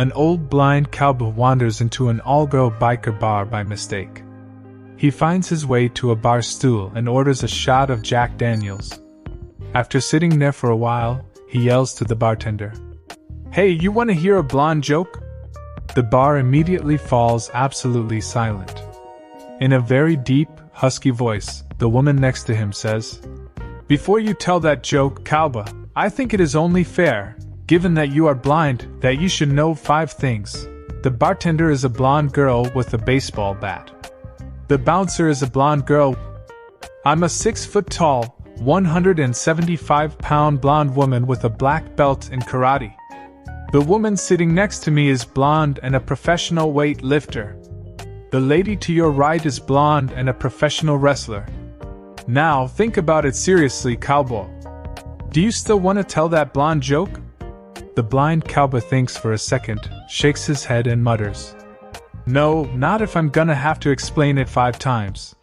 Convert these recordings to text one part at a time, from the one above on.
An old blind cowboy wanders into an all-girl biker bar by mistake. He finds his way to a bar stool and orders a shot of Jack Daniels. After sitting there for a while, he yells to the bartender, "Hey, you want to hear a blonde joke?" The bar immediately falls absolutely silent. In a very deep, husky voice, the woman next to him says, "Before you tell that joke, cowboy, I think it is only fair, given that you are blind, that you should know 5 things. The bartender is a blonde girl with a baseball bat. The bouncer is a blonde girl. I'm a 6-foot-tall, 175-pound blonde woman with a black belt in karate. The woman sitting next to me is blonde and a professional weight lifter. The lady to your right is blonde and a professional wrestler. Now think about it seriously, cowboy. Do you still want to tell that blonde joke?" The blind cowboy thinks for a second, shakes his head and mutters, "No, not if I'm gonna have to explain it 5 times.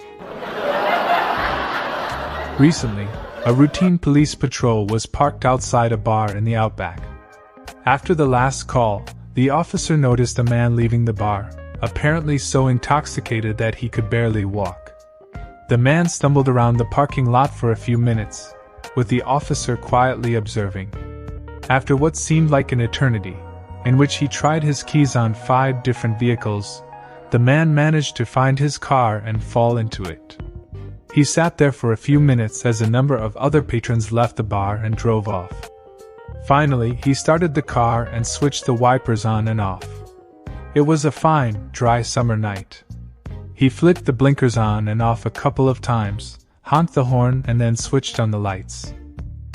Recently, a routine police patrol was parked outside a bar in the outback. After the last call, the officer noticed a man leaving the bar, apparently so intoxicated that he could barely walk. The man stumbled around the parking lot for a few minutes, with the officer quietly observing. After what seemed like an eternity, in which he tried his keys on 5 different vehicles, the man managed to find his car and fall into it. He sat there for a few minutes as a number of other patrons left the bar and drove off. Finally, he started the car and switched the wipers on and off. It was a fine, dry summer night. He flicked the blinkers on and off a couple of times, honked the horn and then switched on the lights.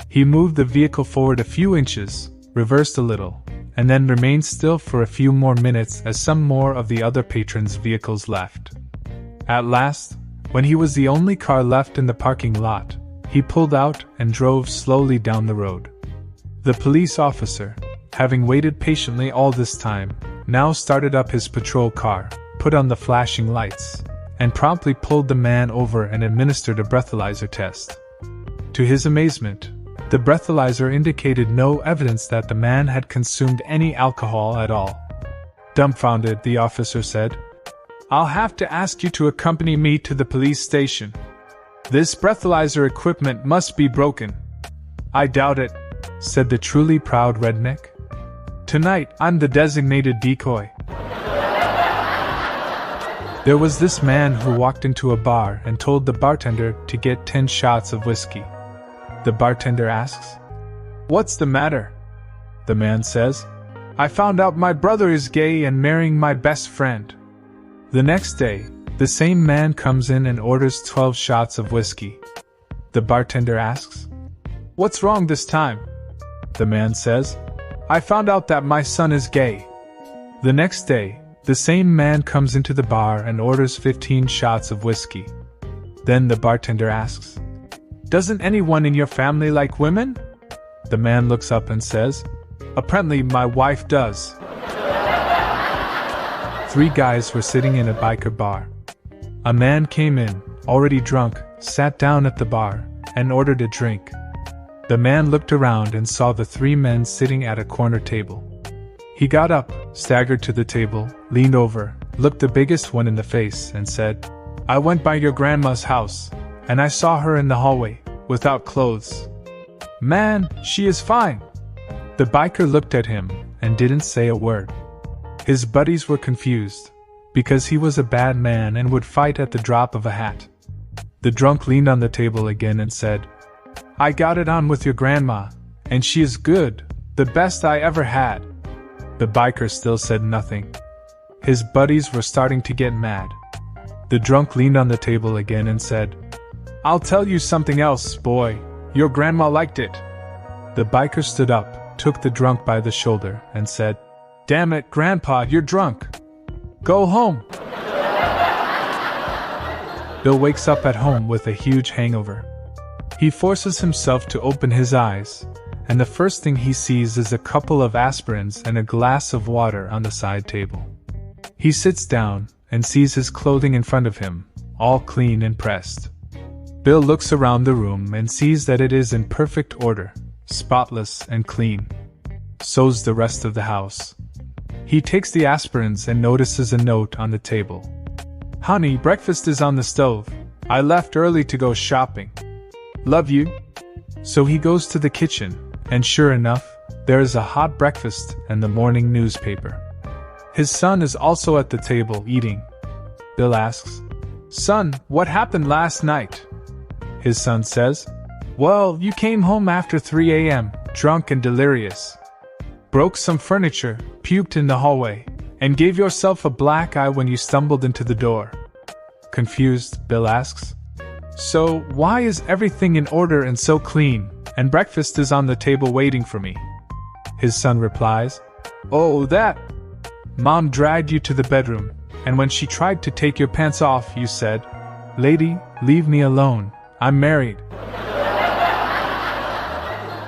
He moved the vehicle forward a few inches, reversed a little, and then remained still for a few more minutes as some more of the other patrons' vehicles left. At last, when he was the only car left in the parking lot, he pulled out and drove slowly down the road. The police officer, having waited patiently all this time, now started up his patrol car, put on the flashing lights, and promptly pulled the man over and administered a breathalyzer test. To his amazement, the breathalyzer indicated no evidence that the man had consumed any alcohol at all. Dumbfounded, the officer said, "I'll have to ask you to accompany me to the police station. This breathalyzer equipment must be broken." "I doubt it," said the truly proud redneck. "Tonight, I'm the designated decoy." There was this man who walked into a bar and told the bartender to get 10 shots of whiskey. The bartender asks, "What's the matter?" The man says, "I found out my brother is gay and marrying my best friend." The next day, the same man comes in and orders 12 shots of whiskey. The bartender asks, "What's wrong this time?" The man says, "I found out that my son is gay." The next day, the same man comes into the bar and orders 15 shots of whiskey. Then the bartender asks, "Doesn't anyone in your family like women?" The man looks up and says, "Apparently my wife does." 3 guys were sitting in a biker bar. A man came in, already drunk, sat down at the bar, and ordered a drink. The man looked around and saw the 3 men sitting at a corner table. He got up, staggered to the table, leaned over, looked the biggest one in the face, and said, "I went by your grandma's house, and I saw her in the hallway, without clothes. Man, she is fine." The biker looked at him, and didn't say a word. His buddies were confused, because he was a bad man and would fight at the drop of a hat. The drunk leaned on the table again and said, "I got it on with your grandma, and she is good, the best I ever had." The biker still said nothing. His buddies were starting to get mad. The drunk leaned on the table again and said, "I'll tell you something else, boy. Your grandma liked it." The biker stood up, took the drunk by the shoulder, and said, "Damn it, Grandpa, you're drunk. Go home." Bill wakes up at home with a huge hangover. He forces himself to open his eyes, and the first thing he sees is a couple of aspirins and a glass of water on the side table. He sits down and sees his clothing in front of him, all clean and pressed. Bill looks around the room and sees that it is in perfect order, spotless and clean. So's the rest of the house. He takes the aspirins and notices a note on the table. Honey, breakfast is on the stove. I left early to go shopping. Love you. So he goes to the kitchen, and sure enough, there is a hot breakfast and the morning newspaper. His son is also at the table eating. Bill asks, Son, what happened last night? His son says, Well, you came home after 3 a.m., drunk and delirious. Broke some furniture, puked in the hallway, and gave yourself a black eye when you stumbled into the door. Confused, Bill asks, So why is everything in order and so clean, and breakfast is on the table waiting for me? His son replies, Oh, that! Mom dragged you to the bedroom, and when she tried to take your pants off, you said, Lady, leave me alone, I'm married.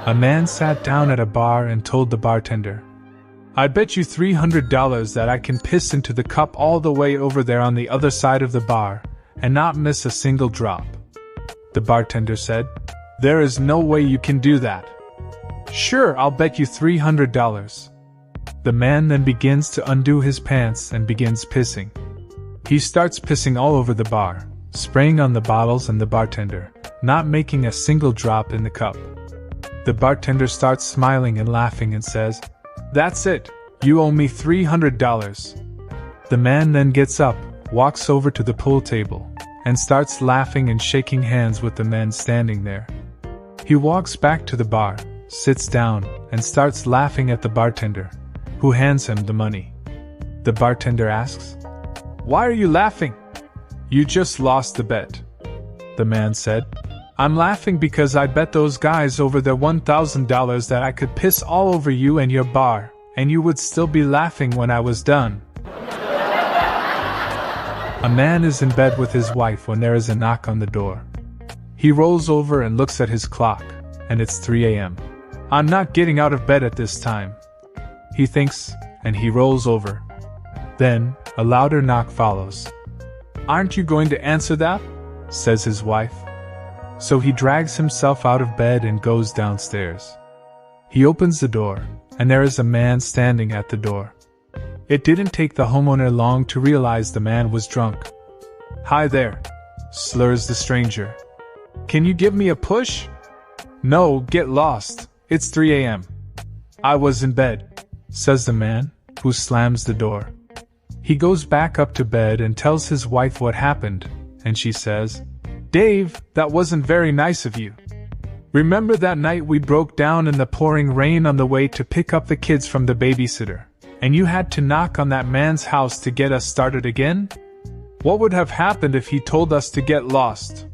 A man sat down at a bar and told the bartender, I bet you $300 that I can piss into the cup all the way over there on the other side of the bar, and not miss a single drop. The bartender said, There is no way you can do that. Sure, I'll bet you $300. The man then begins to undo his pants and begins pissing. He starts pissing all over the bar, spraying on the bottles and the bartender, not making a single drop in the cup. The bartender starts smiling and laughing and says, That's it, you owe me $300. The man then gets up, walks over to the pool table, and starts laughing and shaking hands with the men standing there. He walks back to the bar, sits down, and starts laughing at the bartender, who hands him the money. The bartender asks, Why are you laughing? You just lost the bet. The man said, I'm laughing because I bet those guys over there $1,000 that I could piss all over you and your bar, and you would still be laughing when I was done. A man is in bed with his wife when there is a knock on the door. He rolls over and looks at his clock, and it's 3 a.m. I'm not getting out of bed at this time. He thinks, and he rolls over. Then, a louder knock follows. Aren't you going to answer that? Says his wife. So he drags himself out of bed and goes downstairs. He opens the door, and there is a man standing at the door. It didn't take the homeowner long to realize the man was drunk. Hi there, slurs the stranger. Can you give me a push? No, get lost, it's 3 a.m. I was in bed, says the man, who slams the door. He goes back up to bed and tells his wife what happened, and she says, Dave, that wasn't very nice of you. Remember that night we broke down in the pouring rain on the way to pick up the kids from the babysitter, and you had to knock on that man's house to get us started again? What would have happened if he told us to get lost?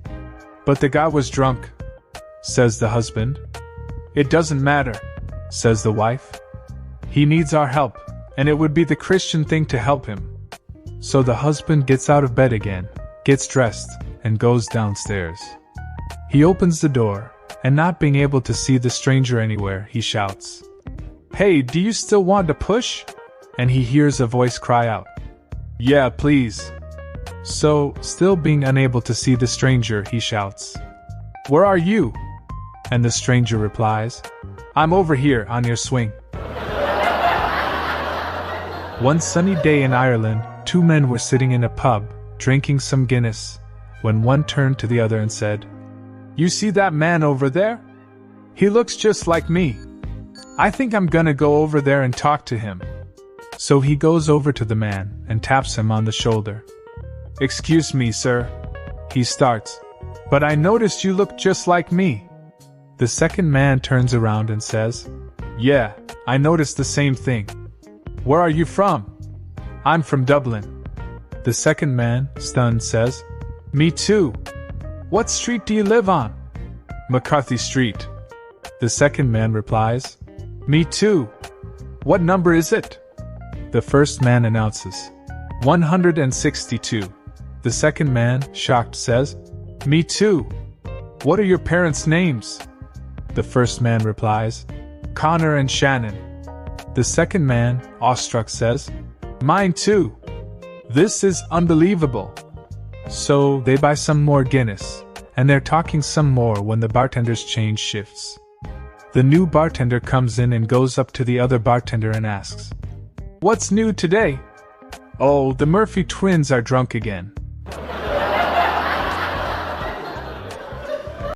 But the guy was drunk, says the husband. It doesn't matter, says the wife. He needs our help, and it would be the Christian thing to help him. So the husband gets out of bed again, gets dressed, and goes downstairs. He opens the door, and not being able to see the stranger anywhere, he shouts, Hey, do you still want to push? And he hears a voice cry out, Yeah, please. So, still being unable to see the stranger, he shouts, Where are you? And the stranger replies, I'm over here on your swing. One sunny day in Ireland, two men were sitting in a pub, drinking some Guinness, when one turned to the other and said, You see that man over there? He looks just like me. I think I'm gonna go over there and talk to him. So he goes over to the man and taps him on the shoulder. Excuse me, sir, he starts, but I noticed you look just like me. The second man turns around and says, Yeah, I noticed the same thing. Where are you from? I'm from Dublin. The second man, stunned, says, Me too. What street do you live on? McCarthy Street. The second man replies, Me too. What number is it? The first man announces, 162. The second man, shocked, says, Me too. What are your parents' names? The first man replies, Connor and Shannon. The second man, awestruck, says, Mine too. This is unbelievable. So they buy some more Guinness, and they're talking some more when the bartender's change shifts. The new bartender comes in and goes up to the other bartender and asks, What's new today? Oh, the Murphy twins are drunk again.